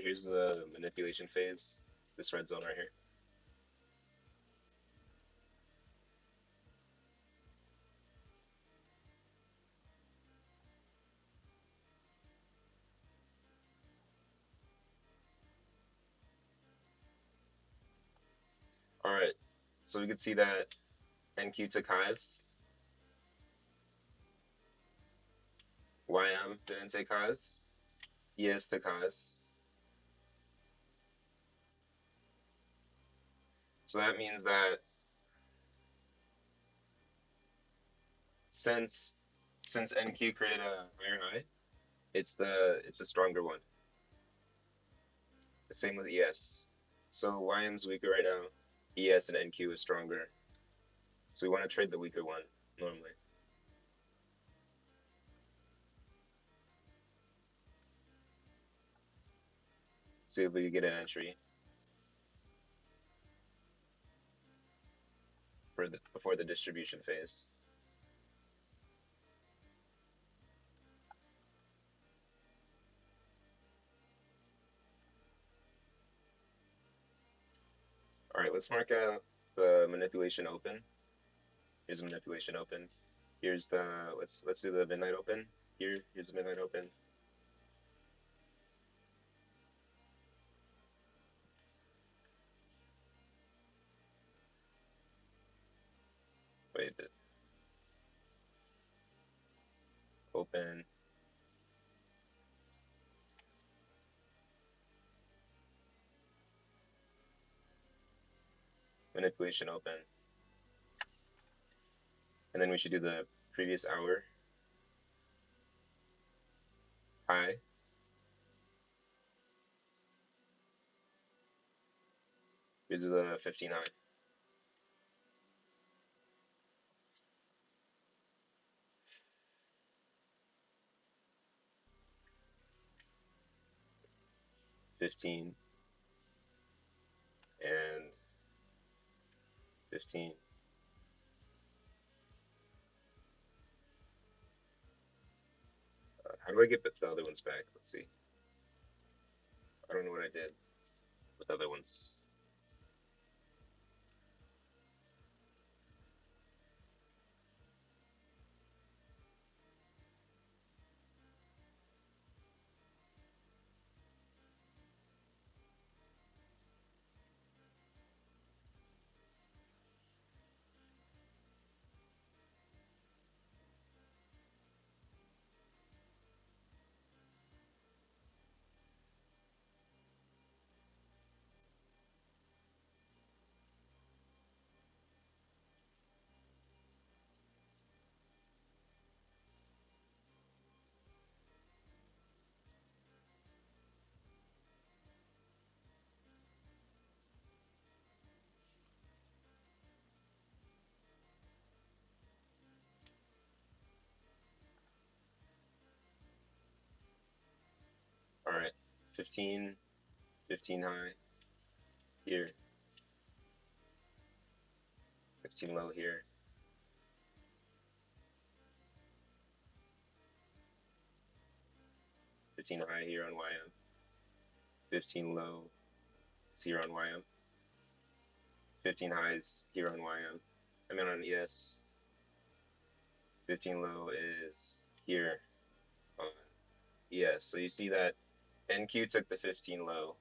Alright, here's the manipulation phase, this red zone right here. Alright, so we can see that NQ took highs, YM didn't take highs, ES took highs. So that means that since NQ created a higher high, it's a stronger one. The same with ES. So YM's weaker right now, ES and NQ is stronger. So we want to trade the weaker one normally. See if we can get an entry for before the distribution phase. All right, let's mark out the manipulation open. Here's a manipulation open. Here's the let's do the midnight open. Here's the midnight open. Wait, open. Manipulation open. And then we should do the previous hour high. Here's the 15 high. $15 and 15. How do I get the other ones back? Let's see. I don't know what I did with the other ones. All right, 15 high here, 15 low here. 15 high here on YM, 15 low is here on YM, 15 highs here on YM. I mean on ES, 15 low is here on ES. So you see that NQ took the 15 low,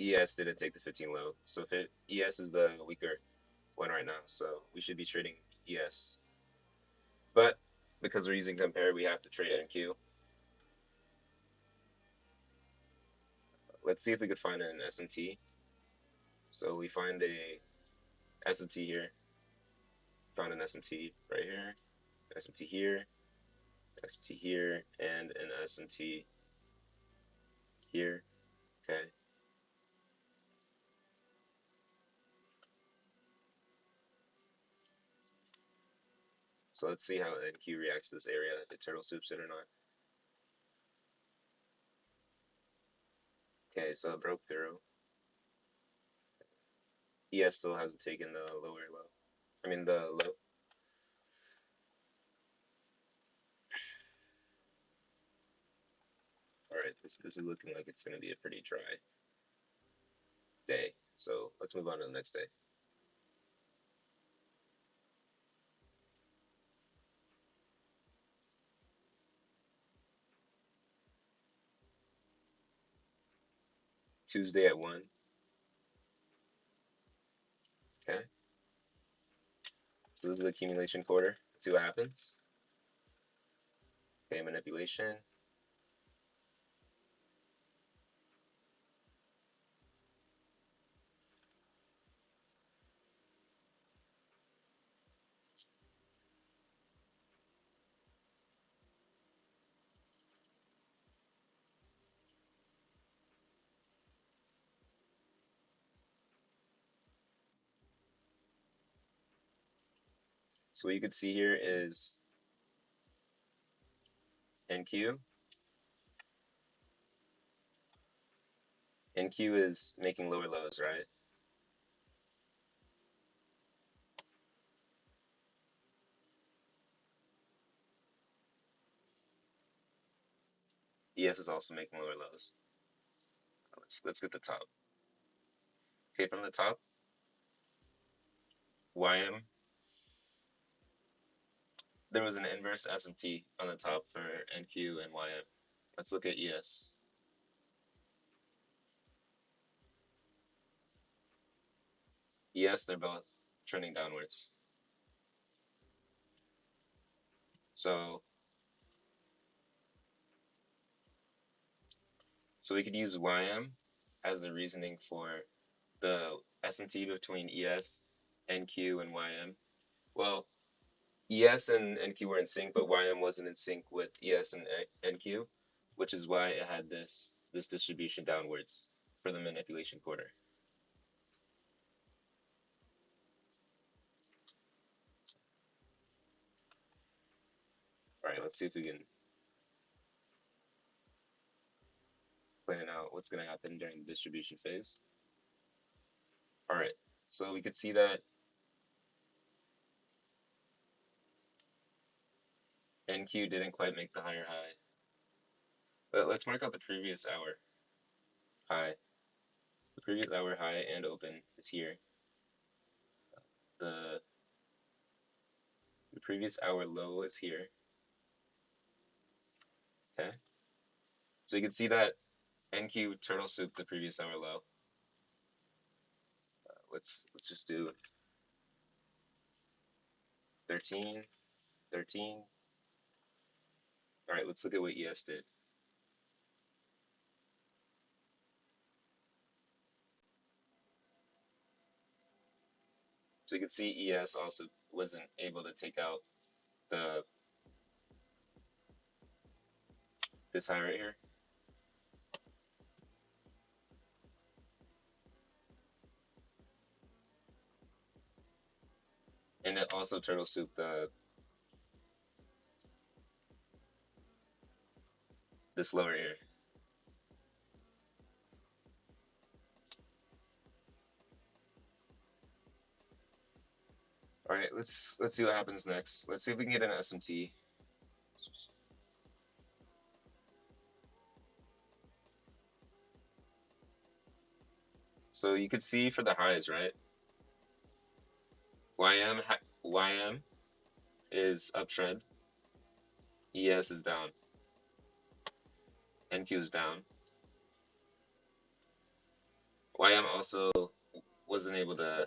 ES didn't take the 15 low. So ES is the weaker one right now. So we should be trading ES. But because we're using compare, we have to trade NQ. Let's see if we could find an SMT. So we find a SMT here, found an SMT right here, SMT here, SMT here, and an SMT here. Okay. So let's see how NQ reacts to this area, if it turtle soups it or not. Okay, so it broke through. ES still hasn't taken the lower low. I mean the low. Alright, right, this is looking like it's going to be a pretty dry day. So let's move on to the next day. Tuesday at 1. Okay. So this is the accumulation quarter. Let's see what happens. Okay, manipulation. So what you could see here is NQ. NQ is making lower lows, right? ES is also making lower lows. Let's get the top. Okay, from the top, YM, there was an inverse SMT on the top for NQ and YM. Let's look at ES. ES, they're both trending downwards. So we could use YM as the reasoning for the SMT between ES, NQ, and YM. Well, ES and NQ were in sync, but YM wasn't in sync with ES and NQ, which is why it had this distribution downwards for the manipulation quarter. All right, let's see if we can plan out what's going to happen during the distribution phase. All right, so we could see that NQ didn't quite make the higher high. But let's mark out the previous hour high. The previous hour high and open is here. The previous hour low is here. Okay. So you can see that NQ turtle soup the previous hour low. Let's just do 13, 13. All right, let's look at what ES did. So you can see ES also wasn't able to take out this high right here. And it also turtle soup this lower here. All right, let's see what happens next. Let's see if we can get an SMT. So you could see for the highs, right? YM is uptrend. ES is down. NQ is down. YM also wasn't able to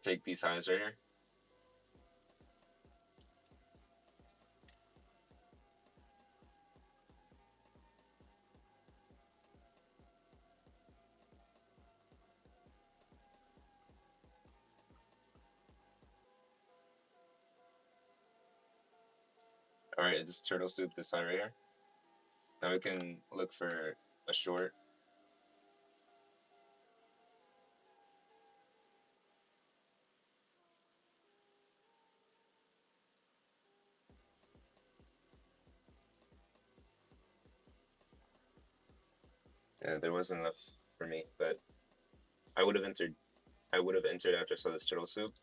take these highs right here. All right, just turtle soup this high right here. Now we can look for a short. Yeah, there wasn't enough for me, but I would have entered. I would have entered after I saw this turtle soup.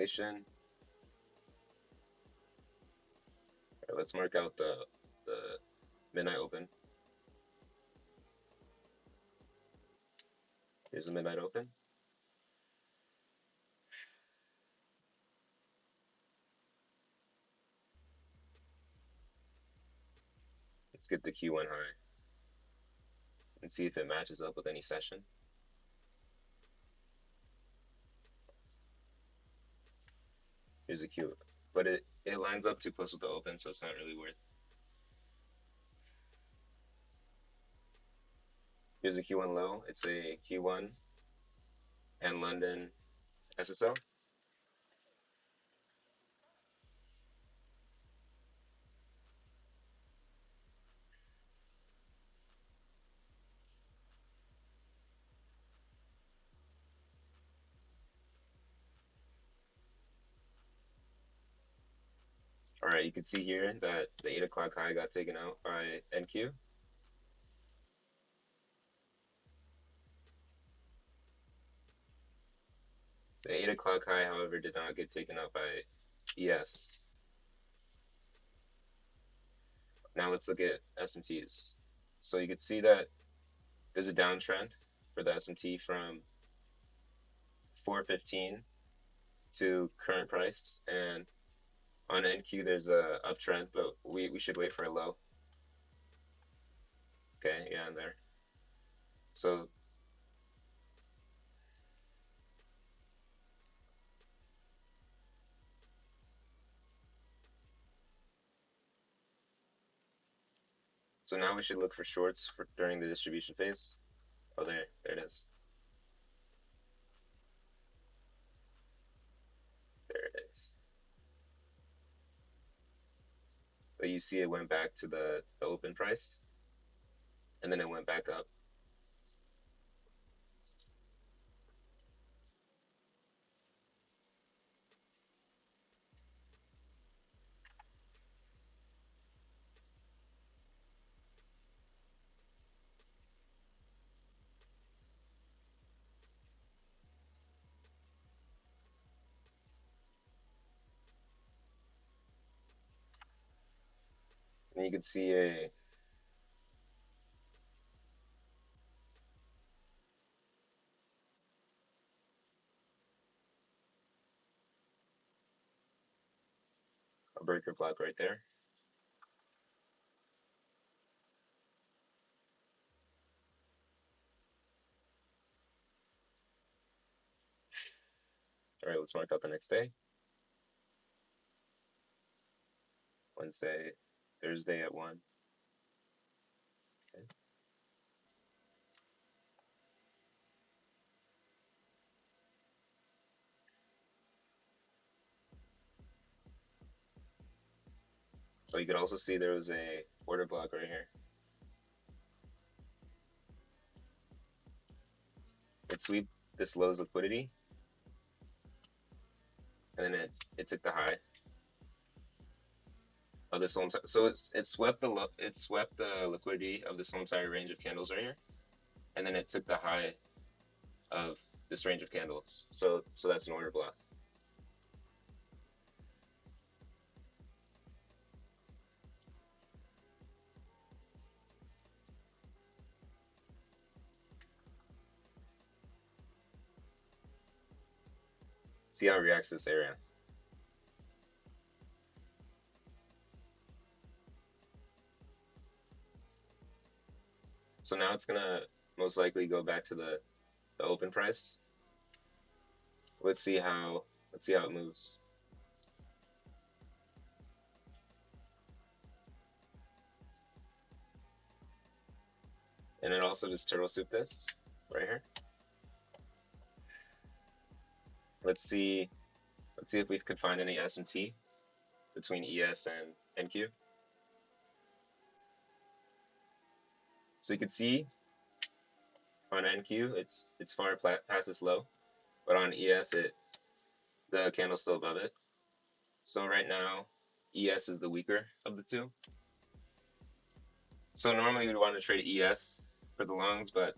calculation. All right, let's mark out the midnight open. Here's the midnight open. Let's get the Q1 high and see if it matches up with any session. Here's a Q, but it lines up too close with the open, so it's not really worth. Here's a Q1 low. It's a Q1 and London SSL. All right, you can see here that the 8 o'clock high got taken out by NQ. The 8 o'clock high, however, did not get taken out by ES. Now let's look at SMTs. So you can see that there's a downtrend for the SMT from 415 to current price, and on NQ there's a uptrend, but we should wait for a low. Okay, yeah, in there. So now we should look for shorts during the distribution phase. Oh, there it is. There it is. But you see it went back to the open price, and then it went back up. And you can see a breaker block right there. All right, let's mark out the next day. Wednesday, Thursday at 1. Okay. So you could also see there was a order block right here. It swept this low's liquidity, and then it took the high of this whole entire. So it swept the liquidity of this whole entire range of candles right here, and then it took the high of this range of candles. So that's an order block. See how it reacts to this area. So now it's gonna most likely go back to the open price. Let's see how it moves. And it also just turtle soup this right here. Let's see if we could find any SMT between ES and NQ. So you can see on NQ it's far past this low, but on ES the candle's still above it. So right now ES is the weaker of the two. So normally we'd want to trade ES for the longs, but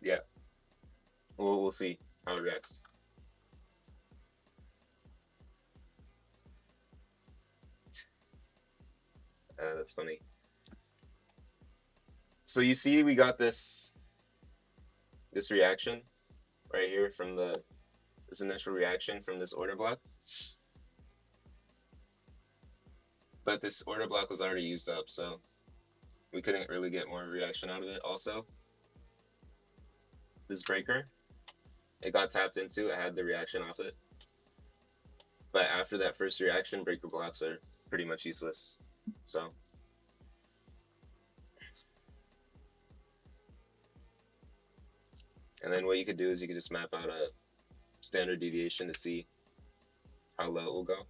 yeah, we'll see how it reacts. that's funny. So you see we got this reaction right here from this initial reaction from this order block. But this order block was already used up, so we couldn't really get more reaction out of it. Also, this breaker, it got tapped into, it had the reaction off it. But after that first reaction, breaker blocks are pretty much useless. So and then what you could do is you could just map out a standard deviation to see how low it will go.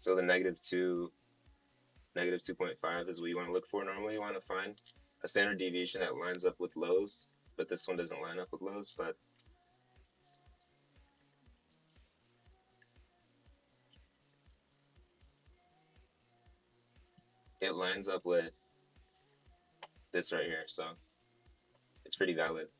So the -2, -2.5 is what you want to look for. Normally you want to find a standard deviation that lines up with lows, but this one doesn't line up with lows, but it lines up with this right here, so it's pretty valid.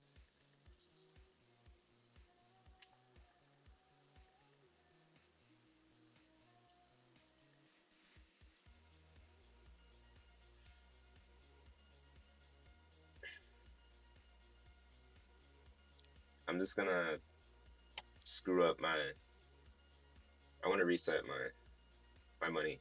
I'm just gonna screw up I want to reset my money.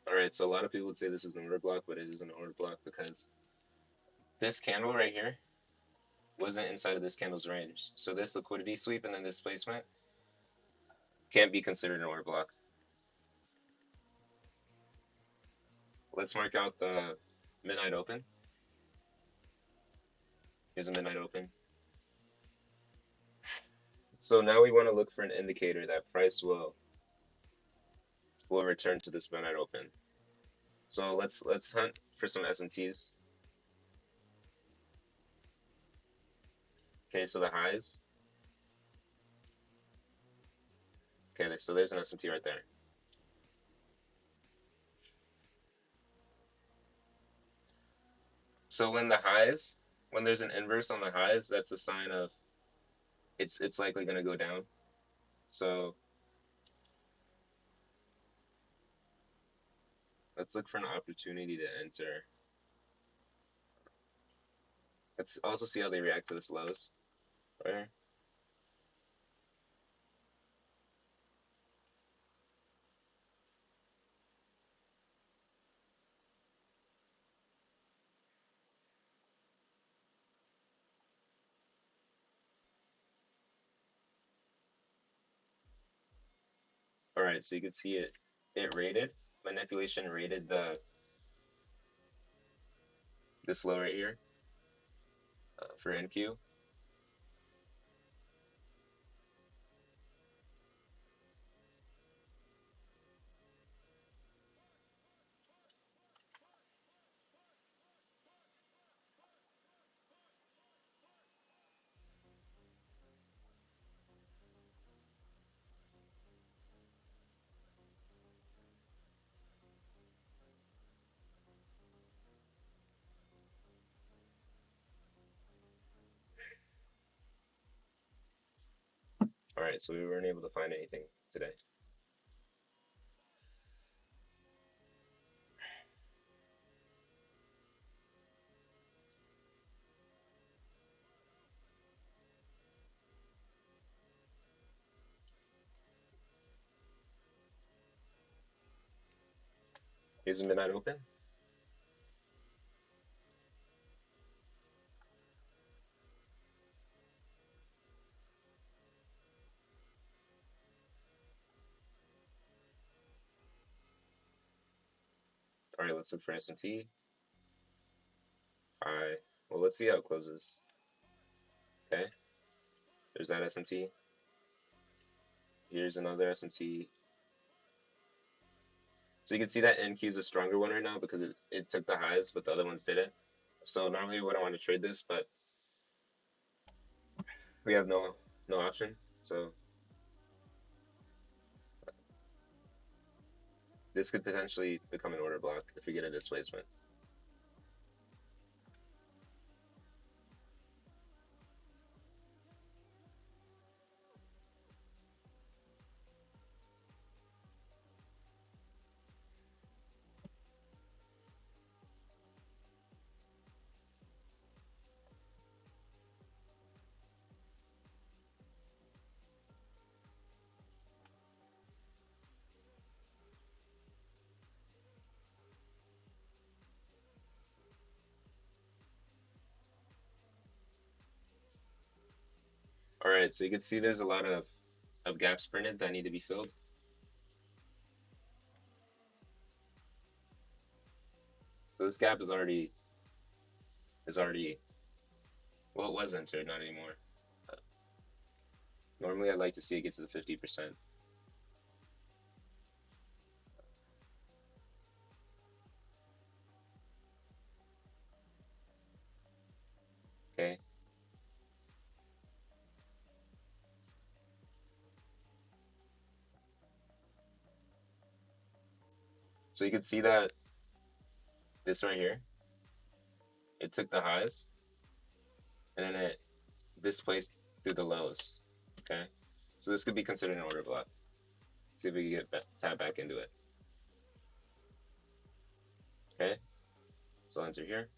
All right, so a lot of people would say this is an order block, but it is an order block because this candle right here wasn't inside of this candle's range. So this liquidity sweep and then this placement can't be considered an order block. Let's mark out the midnight open. Here's a midnight open. So now we want to look for an indicator that price will return to this midnight open. So let's hunt for some S&Ts. Okay, so the highs. Okay, so there's an S&T right there. So when there's an inverse on the highs, that's a sign of it's likely going to go down. So let's look for an opportunity to enter. Let's also see how they react to this lows. Right? All right, so you can see it rated manipulation rated this low right here for NQ. Alright, so we weren't able to find anything today. Here's the midnight open. Alright, let's look for SMT. Alright, well, let's see how it closes. Okay, there's that SMT. Here's another SMT. So you can see that NQ is a stronger one right now because it took the highs, but the other ones didn't. So normally we wouldn't want to trade this, but we have no option. So this could potentially become an order block if we get a displacement. All right, so you can see there's a lot of gaps printed that need to be filled. So this gap is already well, it was entered, not anymore. Normally I'd like to see it get to the 50%. Okay. So you can see that this right here, it took the highs and then it displaced through the lows. Okay. So this could be considered an order block. See if we can get tap back into it. Okay. So I'll enter here.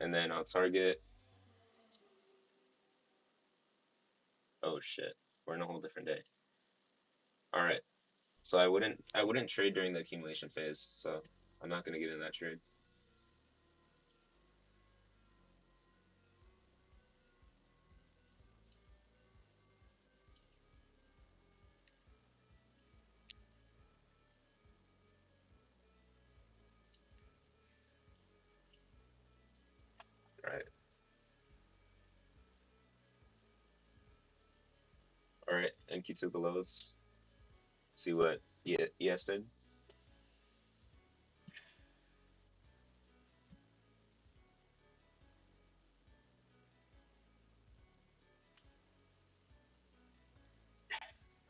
And then I'll target. Oh shit. We're in a whole different day. Alright. So I wouldn't trade during the accumulation phase, so I'm not gonna get in that trade. Alright. Alright, NQ took the lows. See what ES did.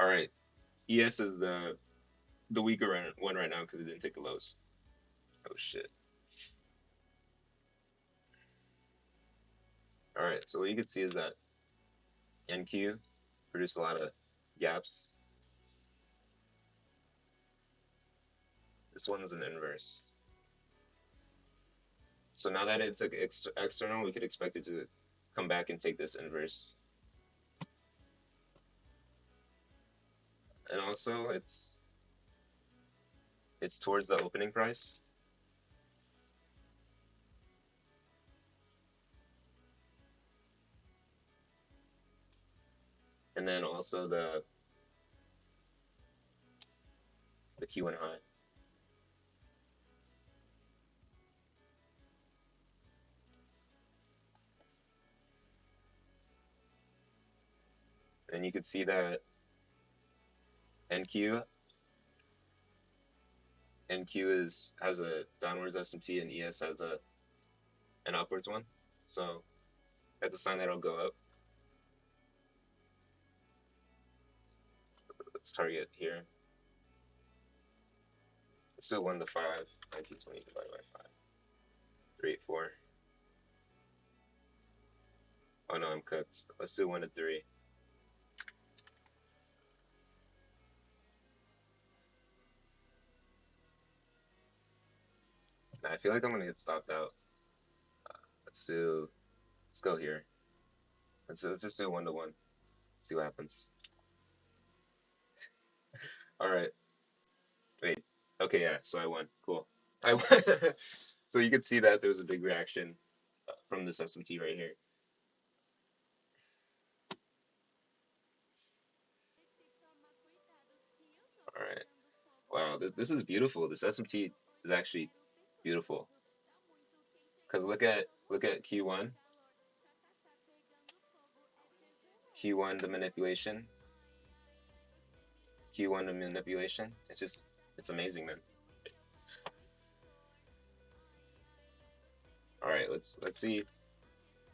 Alright. ES is the weaker one right now because it didn't take the lows. Oh shit. Alright, so what you can see is that NQ produced a lot of gaps. This one is an inverse. So now that it's external, we could expect it to come back and take this inverse. And also, it's towards the opening price. And then also the Q1 high. And you can see that NQ has a downwards SMT and ES has an upwards one. So that's a sign that it'll go up. Let's target here. Let's do 1 to 5. 1920 divided by 5. 384. Oh no, I'm cooked. Let's do 1 to 3. I feel like I'm gonna get stopped out. Let's do. Let's go here. Let's just do 1-to-1. See what happens. All right. Wait. Okay, yeah. So I won. Cool. I won. So you could see that there was a big reaction from this SMT right here. All right. Wow, this is beautiful. This SMT is actually beautiful. Cause look at Q1, Q1 the manipulation, Q1 the manipulation. It's amazing, man. All right, let's see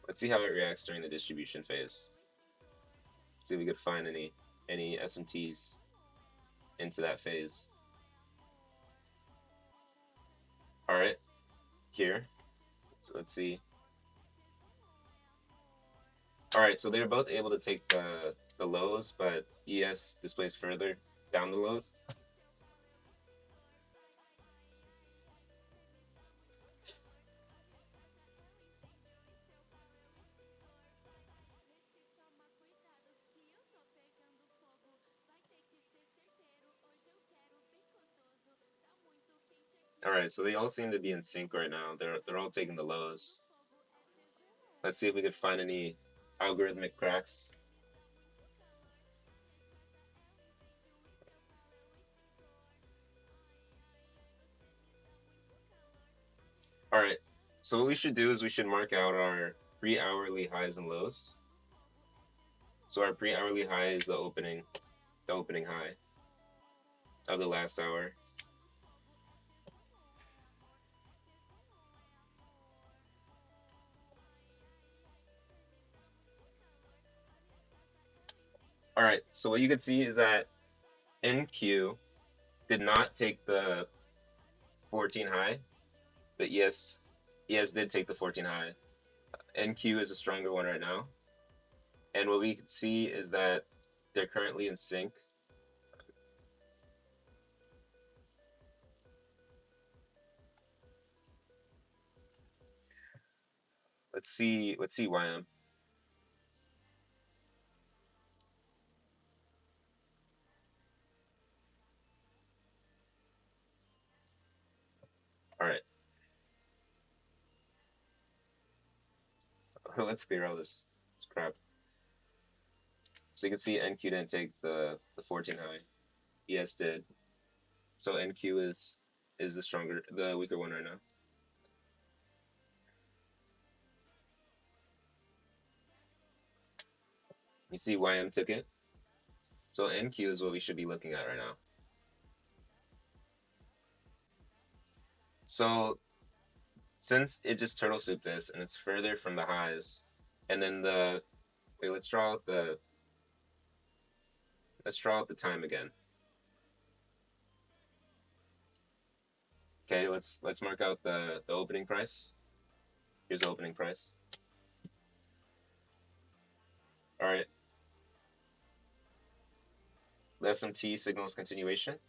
how it reacts during the distribution phase. See if we could find any SMTs into that phase. All right, here. So let's see. All right, so they're both able to take the lows, but ES displays further down the lows. All right, so they all seem to be in sync right now. They're all taking the lows. Let's see if we could find any algorithmic cracks. All right, so what we should do is we should mark out our pre-hourly highs and lows. So our pre-hourly high is the opening high of the last hour. All right, so what you can see is that NQ did not take the 14 high, but yes, did take the 14 high. NQ is a stronger one right now. And what we can see is that they're currently in sync. Let's see YM. All right, let's clear all this crap. So you can see NQ didn't take the 14 high. ES did. So NQ is the weaker one right now. You see YM took it. So NQ is what we should be looking at right now. So since it just turtle souped this and it's further from the highs, and then let's draw out the time again. Okay, let's mark out the opening price. Here's the opening price. All right. The SMT signals continuation,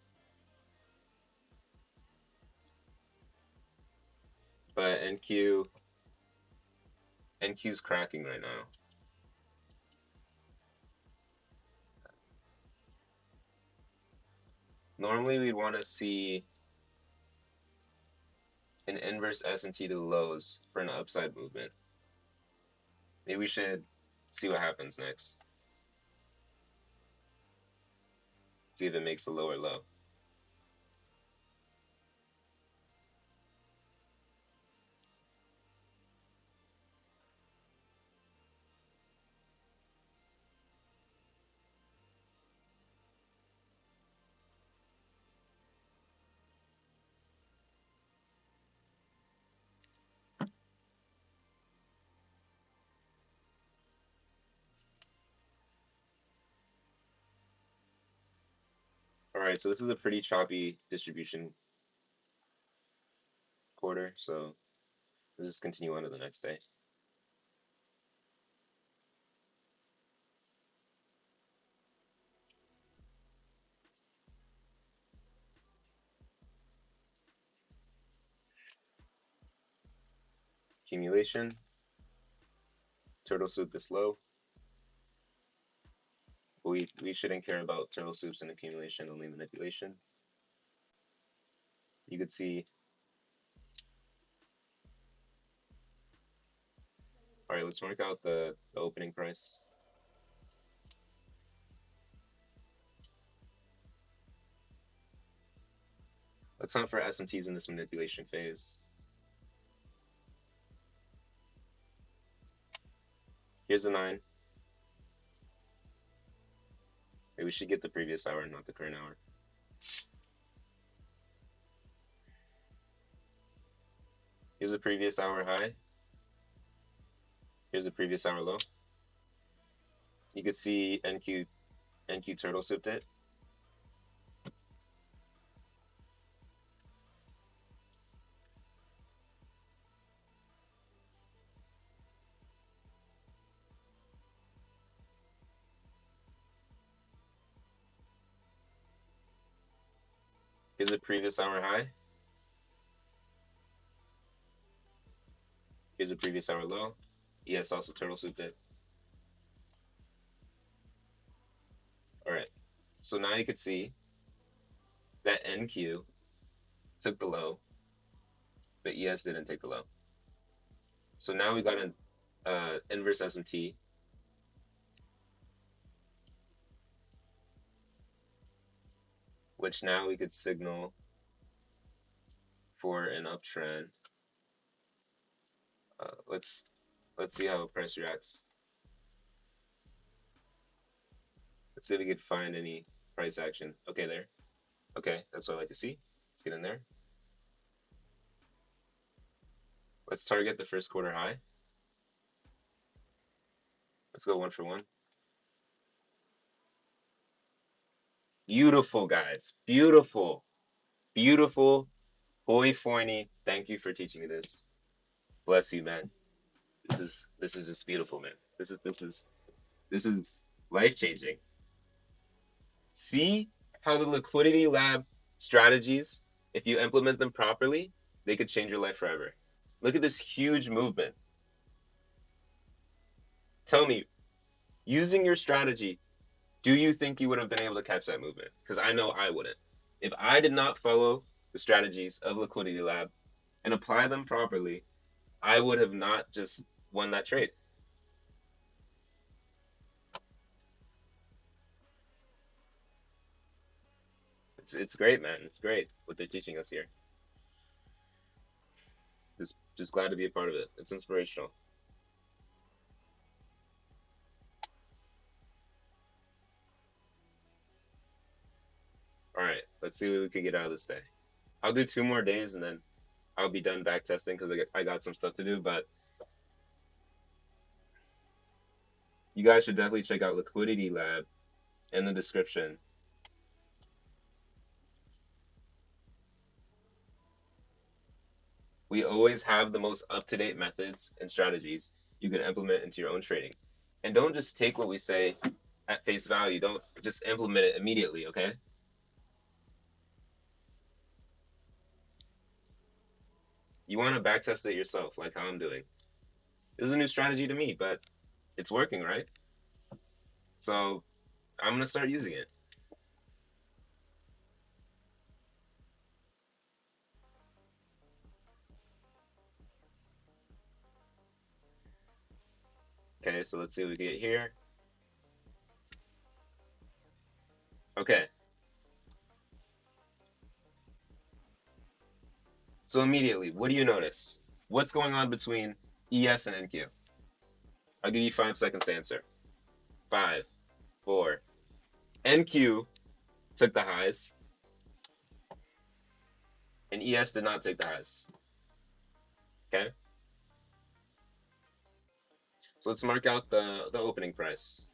but NQ's cracking right now. Normally we'd want to see an inverse SMT to the lows for an upside movement. Maybe we should see what happens next. See if it makes a lower low. All right, so this is a pretty choppy distribution quarter, so let's just continue on to the next day. accumulation. Turtle soup is low. But we shouldn't care about turtle soups and accumulation, only manipulation. You could see. All right, let's mark out the opening price. Let's hunt for SMTs in this manipulation phase. Here's a 9. Maybe we should get the previous hour, not the current hour. Here's a previous hour high. Here's a previous hour low. You could see NQ turtle souped it. Here's a previous hour high. Here's a previous hour low. ES also turtle souped it. All right, so now you could see that NQ took the low, but ES didn't take the low. So now we got an inverse SMT. Which now we could signal for an uptrend. Let's see how price reacts. Let's see if we could find any price action. Okay, there. Okay, that's what I like to see. Let's get in there. Let's target the first quarter high. Let's go 1 for 1. Beautiful, guys. Beautiful. Beautiful. Boy Foyne, thank you for teaching me this. Bless you, man. This is just beautiful, man. This is life-changing. See how the Liquidity Lab strategies, if you implement them properly, they could change your life forever. Look at this huge movement. Tell me, using your strategy, do you think you would have been able to catch that movement? Because I know I wouldn't. If I did not follow the strategies of Liquidity Lab and apply them properly, I would have not just won that trade. It's great, man. It's great what they're teaching us here. Just glad to be a part of it. It's inspirational. All right, let's see what we can get out of this day. I'll do 2 more days and then I'll be done back testing because I got some stuff to do. But you guys should definitely check out Liquidity Lab in the description. We always have the most up-to-date methods and strategies you can implement into your own trading. And don't just take what we say at face value. Don't just implement it immediately, okay? You want to backtest it yourself, like how I'm doing. This is a new strategy to me, but it's working, right? So I'm going to start using it. Okay, so let's see what we get here. Okay. So immediately, what do you notice? What's going on between ES and NQ? I'll give you 5 seconds to answer. 5, 4. NQ took the highs, and ES did not take the highs. Okay? So let's mark out the opening price.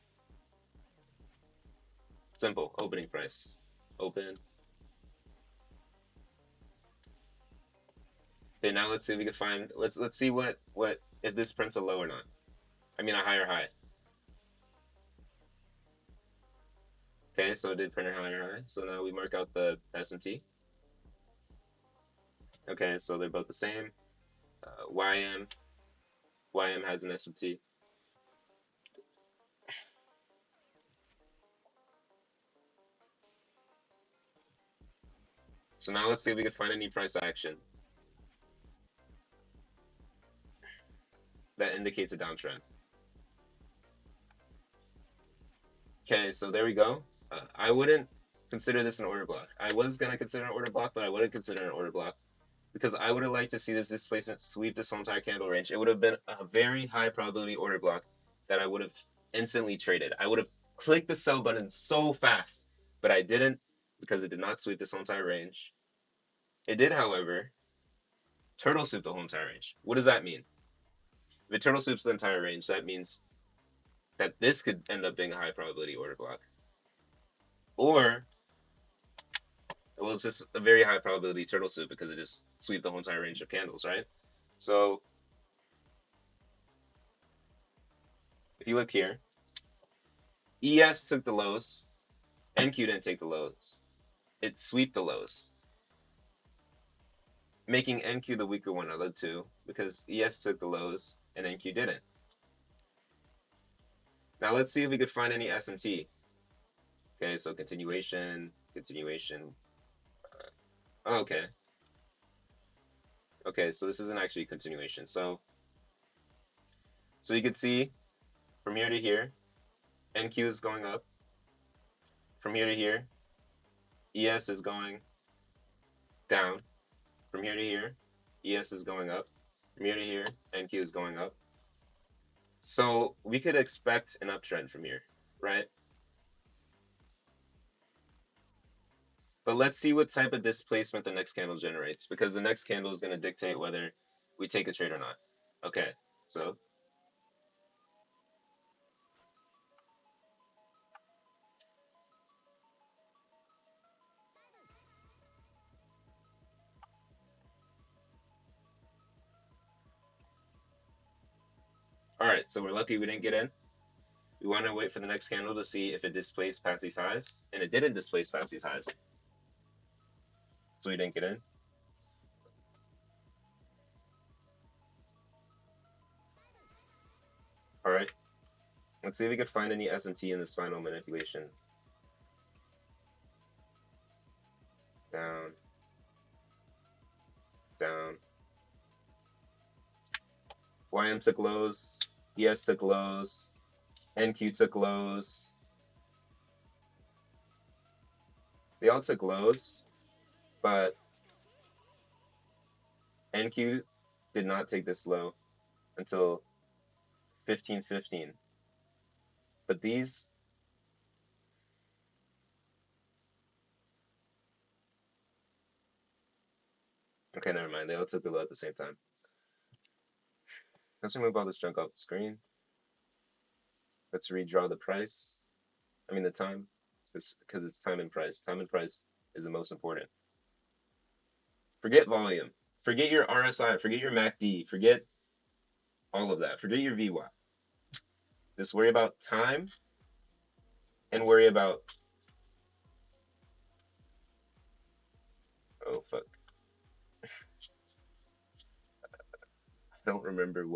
Simple, opening price. Open. Okay, now let's see if we can find, let's see what if this prints a low or not. I mean a higher high. Okay, so it did print a higher high. So now we mark out the S&T. Okay, so they're both the same. YM YM has an SMT. So now let's see if we can find any price action that indicates a downtrend. Okay, so there we go. I wouldn't consider this an order block. I was going to consider an order block, but I wouldn't consider an order block because I would have liked to see this displacement sweep this whole entire candle range. It would have been a very high probability order block that I would have instantly traded. I would have clicked the sell button so fast, but I didn't because it did not sweep this whole entire range. It did, however, turtle soup the whole entire range. What does that mean? If it turtle soups the entire range, that means that this could end up being a high probability order block. Or, well, it's just a very high probability turtle soup because it just sweep the whole entire range of candles, right? So, if you look here, ES took the lows, NQ didn't take the lows. It swept the lows, making NQ the weaker one of the two because ES took the lows and NQ didn't. Now let's see if we could find any SMT. Okay, so continuation. Oh, okay. Okay, so this isn't actually continuation. So you can see from here to here, NQ is going up. From here to here, ES is going down. From here to here, ES is going up. From here to here, NQ is going up. So we could expect an uptrend from here, right? But let's see what type of displacement the next candle generates, because the next candle is going to dictate whether we take a trade or not. Okay, so all right, so we're lucky we didn't get in. We want to wait for the next candle to see if it displaced past these highs, and it didn't displace past these highs, so we didn't get in. All right, let's see if we can find any SMT in this final manipulation. Down, down. YM took lows, ES took lows, NQ took lows. They all took lows, but NQ did not take this low until 15:15. But these, okay, never mind. They all took the low at the same time. Let's remove all this junk off the screen. Let's redraw the price. I mean the time, because it's time and price. Time and price is the most important. Forget volume. Forget your RSI. Forget your MACD. Forget all of that. Forget your VWAP. Just worry about time and worry about, oh fuck. I don't remember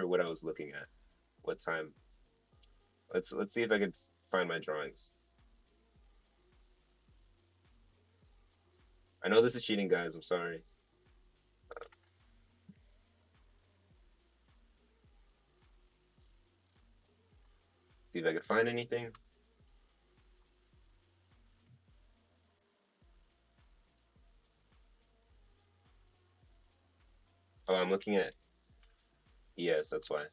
what I was looking at. What time? Let's see if I can find my drawings. I know this is cheating, guys. I'm sorry. See if I can find anything. Oh, I'm looking at ES, that's why.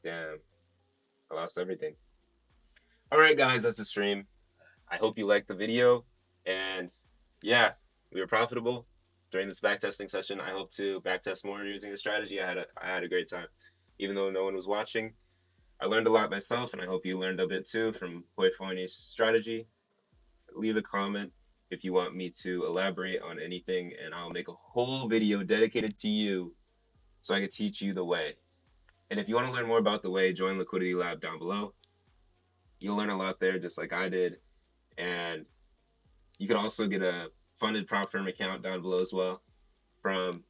Damn, I lost everything. All right, guys, that's the stream. I hope you liked the video. And yeah, we were profitable during this backtesting session. I hope to backtest more using the strategy. I had a great time, even though no one was watching. I learned a lot myself, and I hope you learned a bit too from Hoyt-Foyney's strategy. Leave a comment if you want me to elaborate on anything, and I'll make a whole video dedicated to you so I can teach you the way. And if you want to learn more about the way, join Liquidity Lab down below. You'll learn a lot there, just like I did. And you can also get a funded prop firm account down below as well from